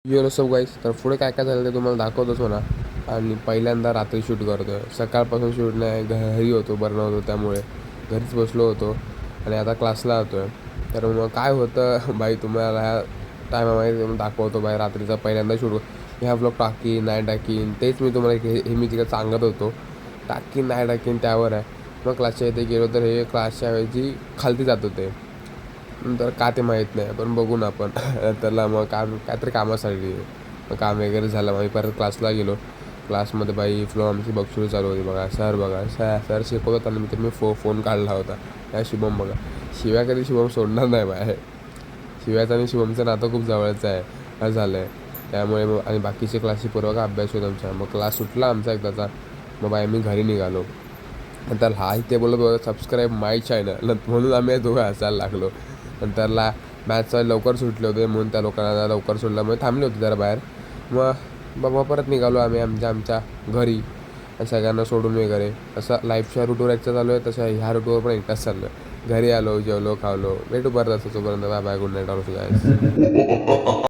Your सब गाईस. तर पुढे काय काय झालं ते तुम्हाला दाखवतोच म्हणा. आणि पहिल्यांदा रात्री शूट करतो आहे. सकाळपासून शूट नाही, घरी होतो, बरं होतो, त्यामुळे घरीच बसलो होतो आणि आता क्लासला जातो आहे. तर मग काय होतं बाई, तुम्हाला ह्या टायमामध्ये दाखवतो बाई. रात्रीचा पहिल्यांदा शूट, ह्या ब्लॉग टाकीन नाही टाकीन तेच मी तुम्हाला हे मी तिकडे सांगत होतो. टाकीन नाही टाकीन त्यावर आहे. मग क्लासच्या इथे गेलो तर हे क्लासच्या ऐवजी खालती जात होते. नंतर का ते माहीत नाही, पण बघू ना आपण. त्याला मग काहीतरी कामासाठी मग काम वगैरे झालं. मग मी परत क्लासला गेलो. क्लासमध्ये बाई फ्लो आमची बक्षुरी चालू होती. बघा सर शिकवत आणि मी फोन काढला होता. या शुभम बघा, शिव्या कधी शुभम सोडणार नाही बाहेर. शिव्याचं आणि शुभमचं नातं खूप जवळचं आहे, असं झालं आहे. त्यामुळे मग आणि बाकीचे क्लासची पूर्वक अभ्यास होत आमचा. मग क्लास सुटला आमचा एकदाचा. मग बाई मी घरी निघालो. नंतर हा इथे बोलत बघा सबस्क्राईब माय चॅनल, म्हणून आम्ही दोघं हसायला लागलो. नंतरला मॅथ्सला लवकर सुटले होते म्हणून त्या लोकांना लवकर सोडल्यामुळे थांबले होते जरा बाहेर. मग बाबा परत निघालो आम्ही आमच्या घरी सगळ्यांना सोडून वगैरे. असं लाईफच्या रूटवर एकटा चालू आहे, तसं ह्या रूटवर पण एकटाच चाललो आहे. घरी आलो, जेवलो, खावलो, भेटू परत असं. तोपर्यंत bye bye, good night all guys.